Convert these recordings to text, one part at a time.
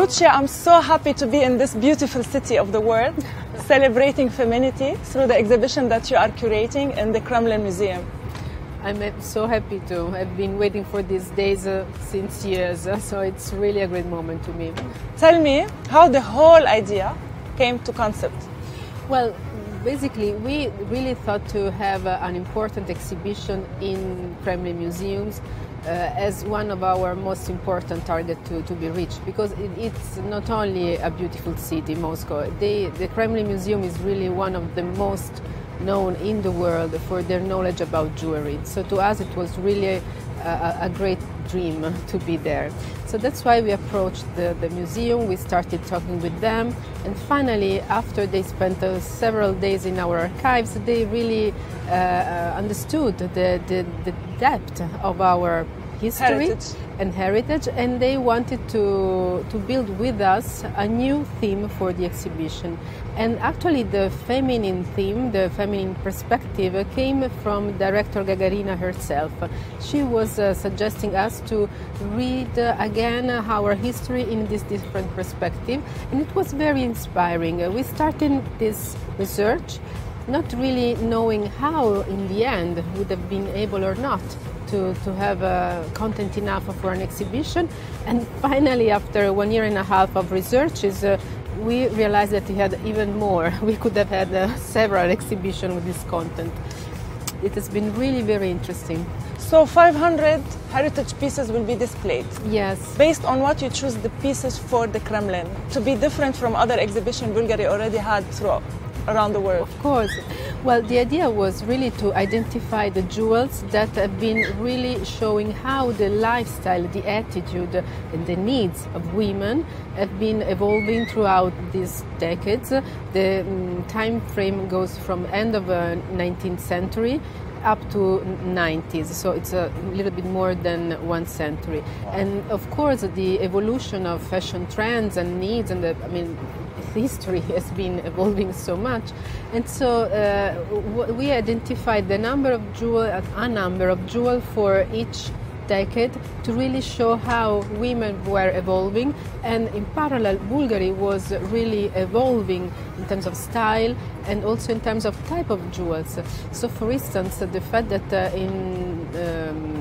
Lucia, I'm so happy to be in this beautiful city of the world, celebrating femininity through the exhibition that you are curating in the Kremlin Museum. I'm so happy to. I've been waiting for these days since years, so it's really a great moment to me. Tell me how the whole idea came to concept. Well, basically, we really thought to have an important exhibition in Kremlin museums as one of our most important targets to be reached, because it's not only a beautiful city, Moscow. The Kremlin Museum is really one of the most known in the world for their knowledge about jewelry. So to us it was really a great dream to be there. So that's why we approached the museum, we started talking with them, and finally after they spent several days in our archives, they really understood the depth of our history and heritage, and they wanted to build with us a new theme for the exhibition. And actually the feminine theme, the feminine perspective came from director Gagarina herself. She was suggesting us to read again our history in this different perspective, and it was very inspiring. We started this research not really knowing how in the end would have been able or not to have content enough for an exhibition, and finally after 1.5 years of researches we realized that we had even more. We could have had several exhibitions with this content. It has been really very interesting. So 500 heritage pieces will be displayed. Yes. Based on what you choose the pieces for the Kremlin to be different from other exhibitions Bulgaria already had around the world? Of course. Well, the idea was really to identify the jewels that have been really showing how the lifestyle, the attitude and the needs of women have been evolving throughout these decades. The time frame goes from end of 19th century up to 90s, so it's a little bit more than 1 century. Wow. And of course the evolution of fashion trends and needs, and history has been evolving so much, and so we identified a number of jewels for each decade to really show how women were evolving, and in parallel Bulgari was really evolving in terms of style and also in terms of type of jewels. So for instance, the fact that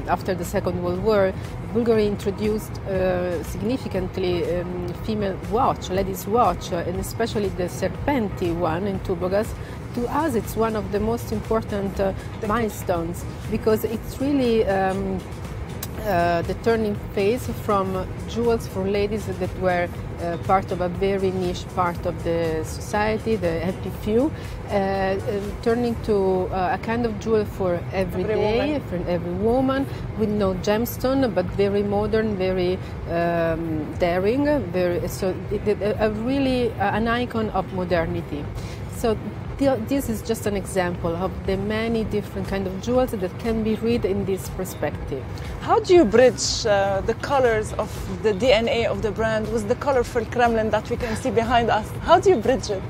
after the Second World War Bulgari introduced significantly female watch, ladies watch, and especially the Serpenti one in Tubogas. To us it's one of the most important milestones, because it's really the turning phase from jewels for ladies that were part of a very niche part of the society, the happy few, turning to a kind of jewel for every day, for every woman, with no gemstone, but very modern, very daring, really an icon of modernity. So this is just an example of the many different kind of jewels that can be read in this perspective. How do you bridge the colors of the DNA of the brand with the colorful Kremlin that we can see behind us? How do you bridge it?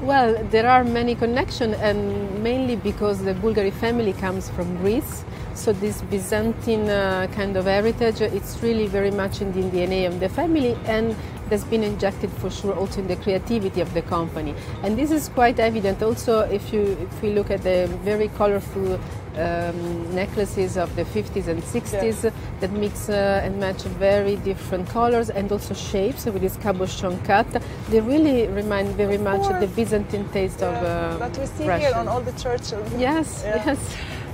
Well, there are many connections, and mainly because the Bulgari family comes from Greece. So this Byzantine kind of heritage, it's really very much in the DNA of the family, and has been injected for sure also in the creativity of the company. And this is quite evident also if we look at the very colorful necklaces of the 50s and 60s that mix and match very different colors and also shapes with this cabochon cut. They really remind very much of the Byzantine taste of that we see Russia. Here on all the churches. Yes, yes.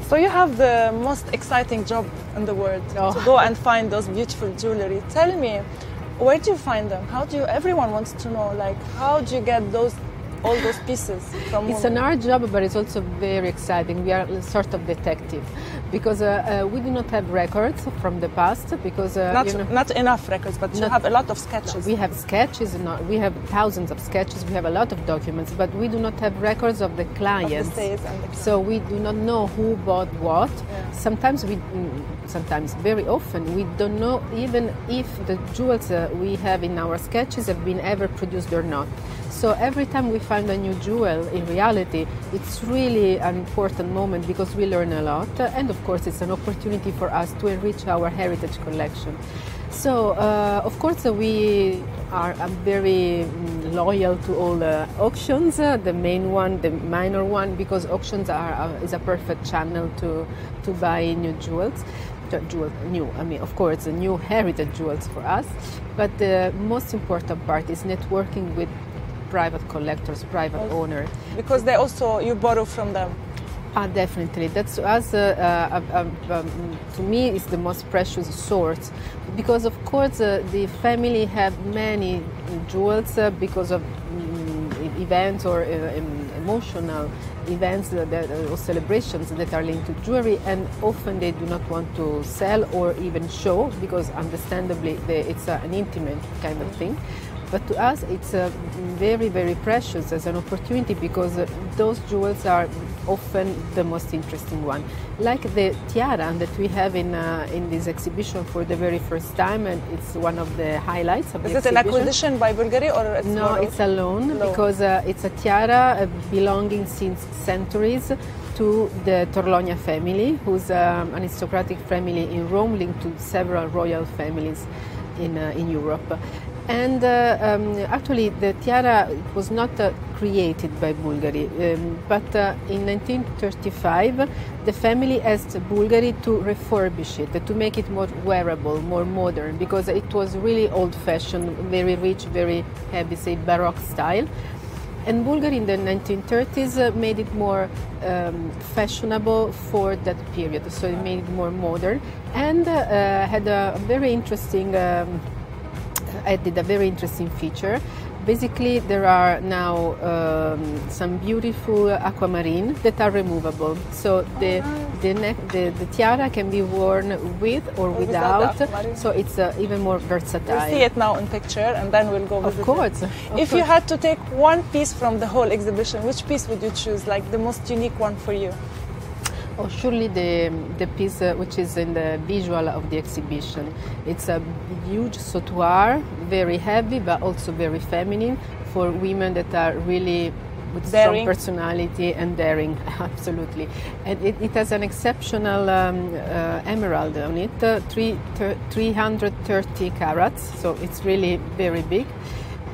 So you have the most exciting job in the world to go and find those beautiful jewelry. Tell me, where do you find them? How do you? Everyone wants to know. Like, how do you get all those pieces from? It's an hard job, but it's also very exciting. We are sort of detective, because we do not have records from the past, because not enough records, but you have a lot of sketches. We have sketches, we have thousands of sketches. We have a lot of documents, but we do not have records of the clients. Of the sales and the clients. So we do not know who bought what. Yeah. Sometimes, very often, we don't know even if the jewels we have in our sketches have been ever produced or not. So every time we find a new jewel, in reality, it's really an important moment, because we learn a lot, and of course it's an opportunity for us to enrich our heritage collection. So, of course, we are very loyal to all the auctions, the main one, the minor one, because auctions is a perfect channel to buy new jewels. Of course, new heritage jewels for us. But the most important part is networking with private collectors, private owners. Because you borrow from them. Definitely. That's to us, to me, is the most precious source. Because, of course, the family have many jewels because of events or emotional events or celebrations that are linked to jewelry, and often they do not want to sell or even show, because understandably it's an intimate kind of thing. But to us, it's very, very precious as an opportunity, because those jewels are often the most interesting one. Like the tiara that we have in this exhibition for the very first time, and it's one of the highlights of the exhibition. Is it an acquisition by Bulgari or it's No, it's a loan, because it's a tiara belonging since centuries to the Torlonia family, who's an aristocratic family in Rome linked to several royal families in Europe. And actually the tiara was not created by Bulgari, but in 1935 the family asked Bulgari to refurbish it, to make it more wearable, more modern, because it was really old-fashioned, very rich, very heavy, say Baroque style. And Bulgari in the 1930s made it more fashionable for that period, so it made it more modern, and had a very interesting added a very interesting feature. Basically, there are now some beautiful aquamarine that are removable. So the tiara can be worn with or without. So it's even more versatile. We'll see it now in picture, and then we'll go visit Of course. If you had to take one piece from the whole exhibition, which piece would you choose, like the most unique one for you? Oh, surely the piece which is in the visual of the exhibition. It's a huge sautoir, very heavy but also very feminine, for women that are really with daring. Strong personality and daring, absolutely. And it has an exceptional emerald on it, 330 carats, so it's really very big.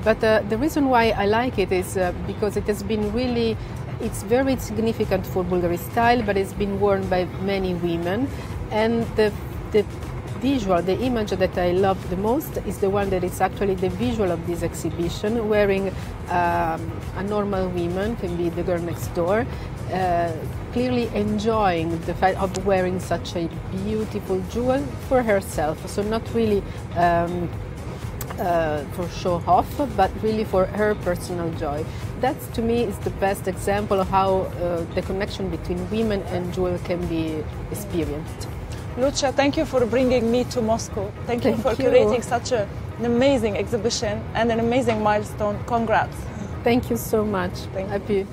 But the reason why I like it is because it has been really, it's very significant for Bulgari style, but it's been worn by many women. And the visual, the image that I love the most is the one that is actually the visual of this exhibition, wearing a normal woman, can be the girl next door, clearly enjoying the fact of wearing such a beautiful jewel for herself. So not really for show off, but really for her personal joy. That, to me, is the best example of how the connection between women and jewel can be experienced. Lucia, thank you for bringing me to Moscow. Thank you for creating such an amazing exhibition and an amazing milestone. Congrats. Thank you so much. Thank you. Happy.